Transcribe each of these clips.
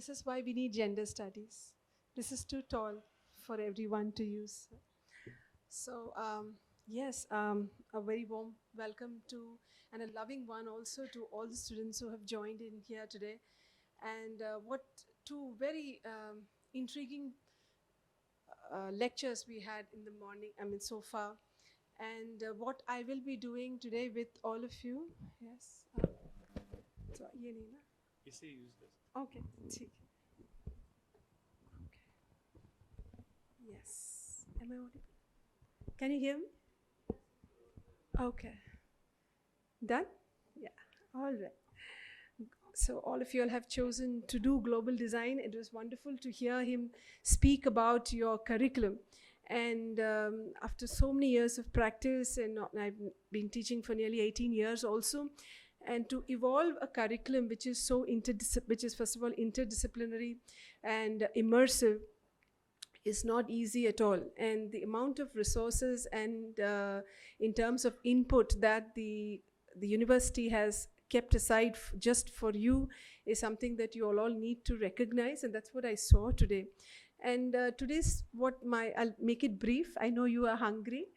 This is why we need gender studies. This is too tall for everyone to use. So, yes, a very warm welcome to, and a loving one also to all the students who have joined in here today. And what two very intriguing lectures we had in the morning, so far. And what I will be doing today with all of you, yes. So, ye nahi na? इसे use this. Okay, ठीक है. Okay. Yes. Am I audible? Can you hear me? Okay. Done? Yeah. All right. So all of you all have chosen to do global design. It was wonderful to hear him speak about your curriculum. And after so many years of practice, and I've been teaching for nearly 18 years also, and to evolve a curriculum which is so which is first of all interdisciplinary and immersive is not easy at all. And the amount of resources and in terms of input that the university has kept aside just for you is something that you all need to recognize, and that's what I saw today. And today's I'll make it brief. I know you are hungry,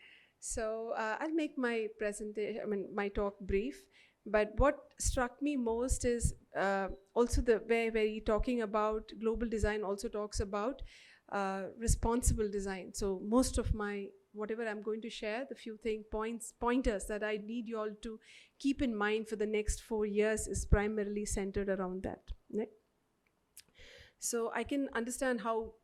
so I'll make my presentation, my talk brief. But what struck me most is also the way where you're talking about global design also talks about responsible design. So most of my whatever I'm going to share, the few pointers that I need you all to keep in mind for the next 4 years is primarily centered around that. Right? So I can understand how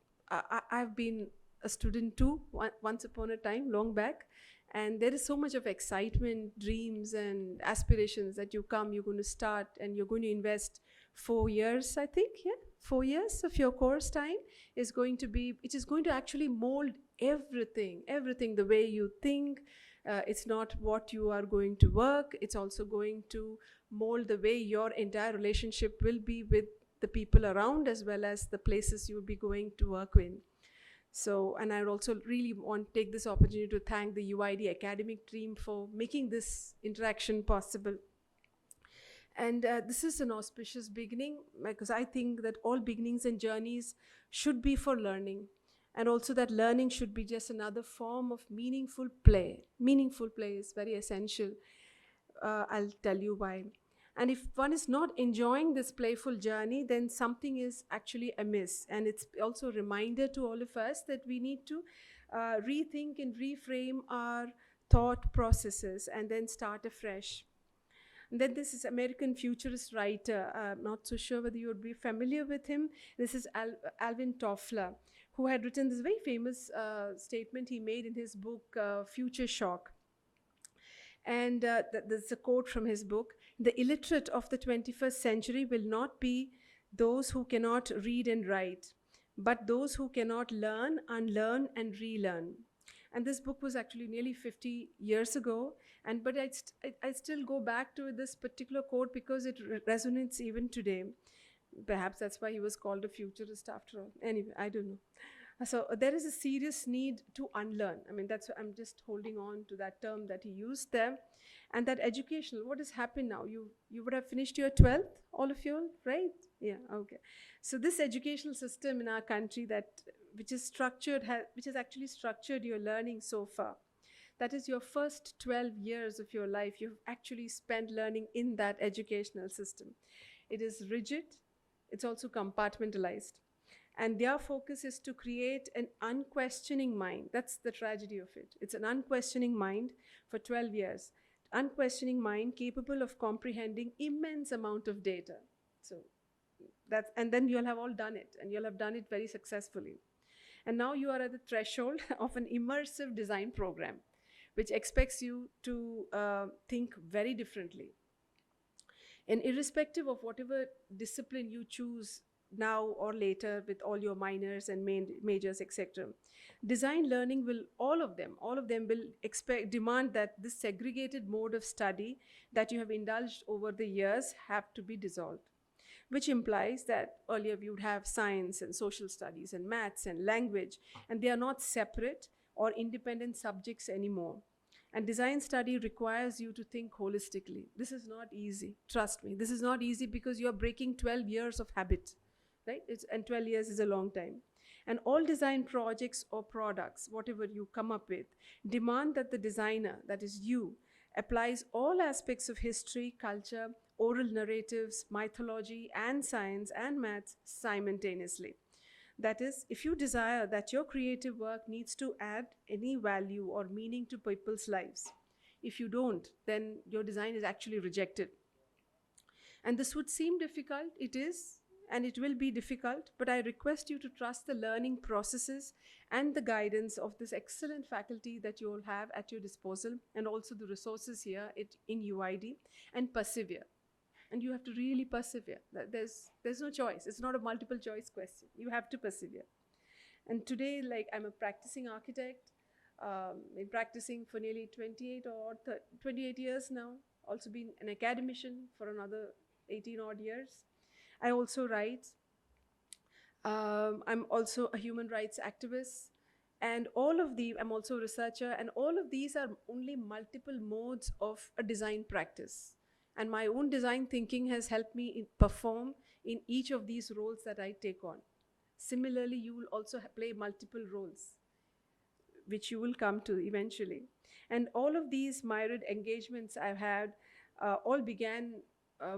I've been a student too, once upon a time, long back. And there is so much of excitement, dreams, and aspirations that you're going to start, and you're going to invest 4 years, I think, 4 years of your course time it is going to actually mold everything, the way you think. It's not what you are going to work, it's also going to mold the way your entire relationship will be with the people around, as well as the places you will be going to work in. So, and I would also really want to take this opportunity to thank the UID academic team for making this interaction possible. And this is an auspicious beginning, because I think that all beginnings and journeys should be for learning. And also that learning should be just another form of meaningful play. Meaningful play is very essential. I'll tell you why. And if one is not enjoying this playful journey, then something is actually amiss. And it's also a reminder to all of us that we need to rethink and reframe our thought processes and then start afresh. And then this is American futurist writer, I'm not so sure whether you would be familiar with him. This is Alvin Toffler, who had written this very famous statement he made in his book, Future Shock. And there's a quote from his book: "The illiterate of the 21st century will not be those who cannot read and write, but those who cannot learn, unlearn, and relearn." And this book was actually nearly 50 years ago. But I still go back to this particular quote because it resonates even today. Perhaps that's why he was called a futurist after all. Anyway, I don't know. So there is a serious need to unlearn. I'm just holding on to that term that he used there. And that educational, what has happened now? You would have finished your 12th, all of you, right? Yeah, okay. So this educational system in our country which has actually structured your learning so far. That is your first 12 years of your life. You've actually spent learning in that educational system. It is rigid. It's also compartmentalized. And their focus is to create an unquestioning mind. That's the tragedy of it. It's an unquestioning mind for 12 years. Unquestioning mind capable of comprehending immense amount of data. And then you'll have all done it, and you'll have done it very successfully. And now you are at the threshold of an immersive design program, which expects you to think very differently. And irrespective of whatever discipline you choose now or later with all your minors and majors, etc., design learning will, all of them will demand that this segregated mode of study that you have indulged over the years have to be dissolved. Which implies that earlier we would have science and social studies and maths and language, and they are not separate or independent subjects anymore. And design study requires you to think holistically. This is not easy, trust me. This is not easy because you're breaking 12 years of habit, right? And 12 years is a long time. And all design projects or products, whatever you come up with, demand that the designer, that is you, applies all aspects of history, culture, oral narratives, mythology, and science and maths simultaneously. That is, if you desire that your creative work needs to add any value or meaning to people's lives, if you don't, then your design is actually rejected. And this would seem difficult, it is, and it will be difficult, but I request you to trust the learning processes and the guidance of this excellent faculty that you all have at your disposal, and also the resources here in UID, and persevere. And you have to really persevere. There's no choice. It's not a multiple choice question. You have to persevere. And today, like, I'm a practicing architect, been practicing for nearly 28 years now. Also been an academician for another 18 odd years. I also write. I'm also a human rights activist. And all of the, I'm also a researcher, and all of these are only multiple modes of a design practice. And my own design thinking has helped me perform in each of these roles that I take on. Similarly, you will also play multiple roles, which you will come to eventually. And all of these myriad engagements I've had all began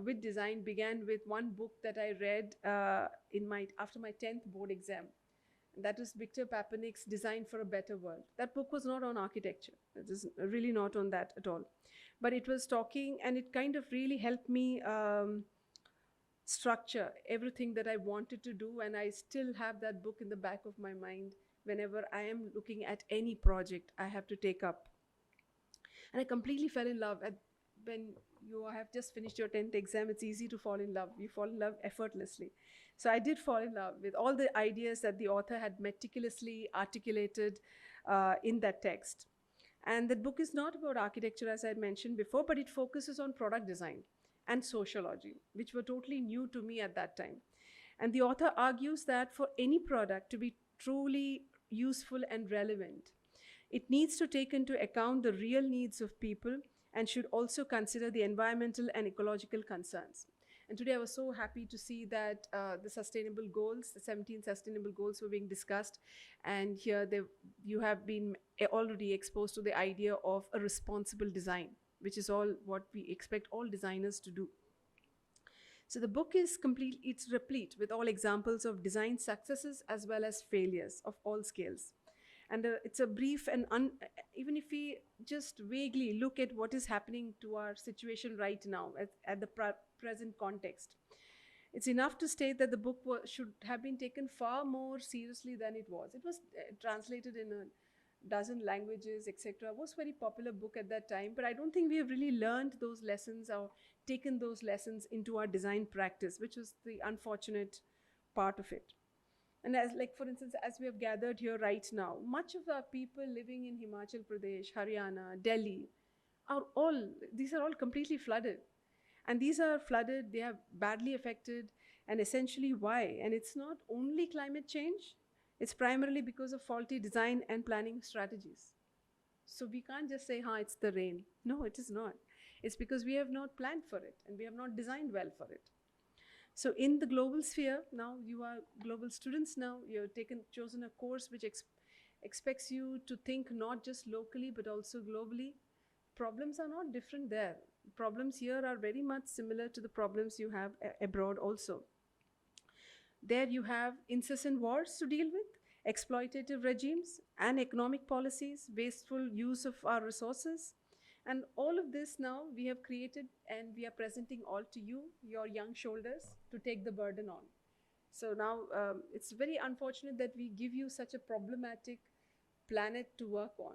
with design, began with one book that I read after my 10th board exam. And that was Victor Papanik's Design for a Better World. That book was not on architecture. It is really not on that at all. But it was talking, and it kind of really helped me structure everything that I wanted to do. And I still have that book in the back of my mind whenever I am looking at any project I have to take up. And I completely fell in love. When you have just finished your 10th exam, it's easy to fall in love. You fall in love effortlessly. So I did fall in love with all the ideas that the author had meticulously articulated in that text. And that book is not about architecture, as I had mentioned before, but it focuses on product design and sociology, which were totally new to me at that time. And the author argues that for any product to be truly useful and relevant, it needs to take into account the real needs of people and should also consider the environmental and ecological concerns. And today I was so happy to see that the sustainable goals, the 17 sustainable goals were being discussed. And here you have been already exposed to the idea of a responsible design, which is all what we expect all designers to do. So the book is complete, it's replete with all examples of design successes as well as failures of all scales. And it's a brief and even if we just vaguely look at what is happening to our situation right now at the present context, it's enough to state that the book should have been taken far more seriously than it was. It was translated in a dozen languages, etc. It was a very popular book at that time, but I don't think we have really learned those lessons or taken those lessons into our design practice, which was the unfortunate part of it. And as, like, for instance, as we have gathered here right now, much of our people living in Himachal Pradesh, Haryana, Delhi, these are all completely flooded. And these are flooded, they are badly affected, and essentially why? And it's not only climate change, it's primarily because of faulty design and planning strategies. So we can't just say, it's the rain. No, it is not. It's because we have not planned for it and we have not designed well for it. So in the global sphere, now you are global students now, you've chosen a course which expects you to think not just locally but also globally. Problems are not different there. Problems here are very much similar to the problems you have abroad also. There you have incessant wars to deal with, exploitative regimes and economic policies, wasteful use of our resources. And all of this now we have created and we are presenting all to you, your young shoulders, to take the burden on. So now it's very unfortunate that we give you such a problematic planet to work on,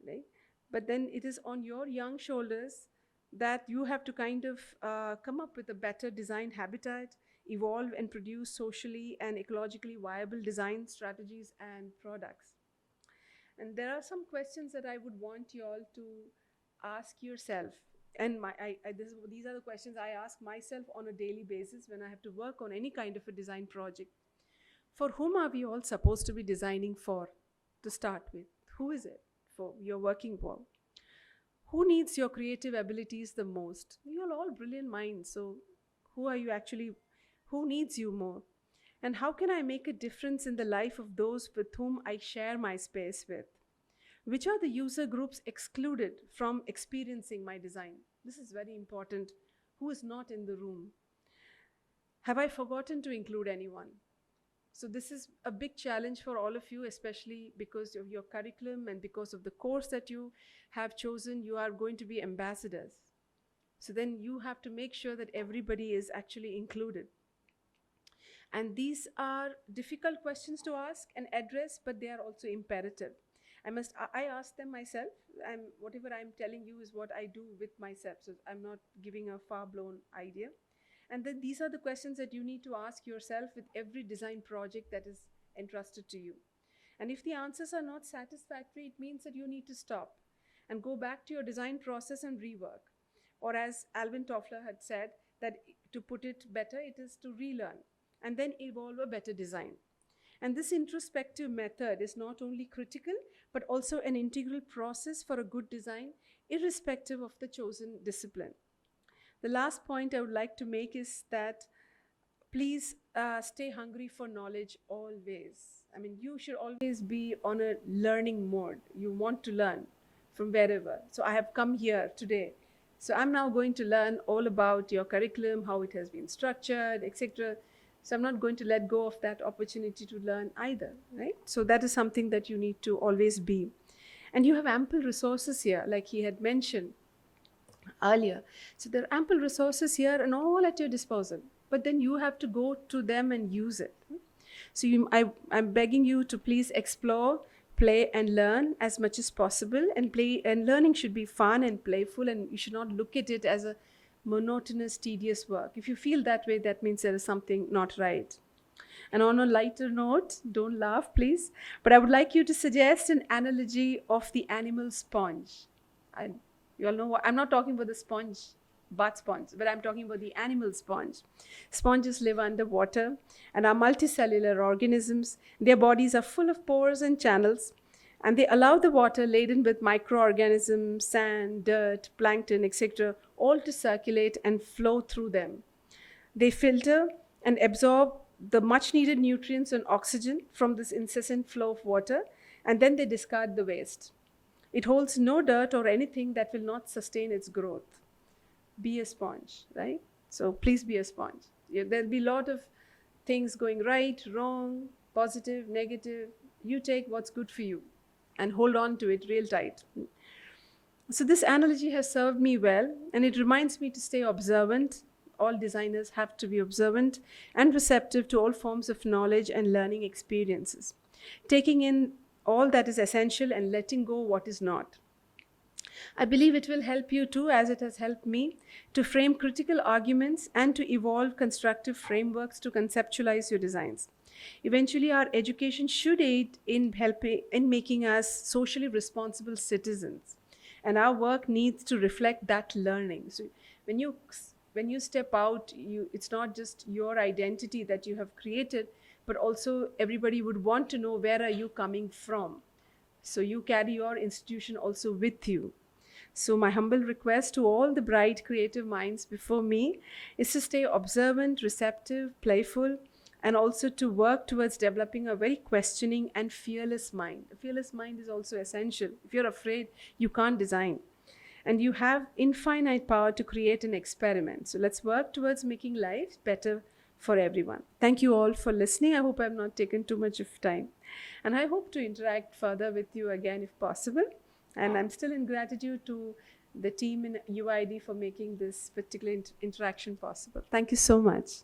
right? But then it is on your young shoulders that you have to kind of come up with a better design habitat, evolve and produce socially and ecologically viable design strategies and products. And there are some questions that I would want you all to ask yourself. And these are the questions I ask myself on a daily basis when I have to work on any kind of a design project. For whom are we all supposed to be designing for, to start with? Who is it for you're working for? Who needs your creative abilities the most? You're all brilliant minds, so who needs you more? And how can I make a difference in the life of those with whom I share my space with? Which are the user groups excluded from experiencing my design? This is very important. Who is not in the room? Have I forgotten to include anyone? So this is a big challenge for all of you, especially because of your curriculum and because of the course that you have chosen. You are going to be ambassadors. So then you have to make sure that everybody is actually included. And these are difficult questions to ask and address, but they are also imperative. I ask them myself. Whatever I'm telling you is what I do with myself. So I'm not giving a far-blown idea. And then these are the questions that you need to ask yourself with every design project that is entrusted to you. And if the answers are not satisfactory, it means that you need to stop and go back to your design process and rework. Or as Alvin Toffler had said, that to put it better, it is to relearn and then evolve a better design. And this introspective method is not only critical, but also an integral process for a good design, irrespective of the chosen discipline. The last point I would like to make is that please stay hungry for knowledge always. I mean, you should always be on a learning mode. You want to learn from wherever. So I have come here today. So I'm now going to learn all about your curriculum, how it has been structured, etc. So I'm not going to let go of that opportunity to learn either, right? So that is something that you need to always be. And you have ample resources here, like he had mentioned earlier. So there are ample resources here and all at your disposal. But then you have to go to them and use it. So I'm begging you to please explore, play and learn as much as possible. And learning should be fun and playful, and you should not look at it as a monotonous, tedious work. If you feel that way, that means there is something not right. And on a lighter note, don't laugh, please, but I would like you to suggest an analogy of the animal sponge. You all know what I'm not talking about the sponge, bath sponge, but I'm talking about the animal sponge. Sponges live underwater and are multicellular organisms. Their bodies are full of pores and channels, and they allow the water laden with microorganisms, sand, dirt, plankton, etc., all to circulate and flow through them. They filter and absorb the much needed nutrients and oxygen from this incessant flow of water, and then they discard the waste. It holds no dirt or anything that will not sustain its growth. Be a sponge, right? So please be a sponge. There'll be a lot of things going right, wrong, positive, negative. You take what's good for you and hold on to it real tight. So this analogy has served me well, and it reminds me to stay observant. All designers have to be observant and receptive to all forms of knowledge and learning experiences, taking in all that is essential and letting go what is not. I believe it will help you too, as it has helped me, to frame critical arguments and to evolve constructive frameworks to conceptualize your designs. Eventually, our education should aid in making us socially responsible citizens, and our work needs to reflect that learning. So when you step out, it's not just your identity that you have created, but also everybody would want to know where are you coming from. So you carry your institution also with you. So my humble request to all the bright creative minds before me is to stay observant, receptive, playful, and also to work towards developing a very questioning and fearless mind. A fearless mind is also essential. If you're afraid, you can't design. And you have infinite power to create an experiment. So let's work towards making life better for everyone. Thank you all for listening. I hope I've not taken too much of time. And I hope to interact further with you again if possible. And I'm still in gratitude to the team in UID for making this particular interaction possible. Thank you so much.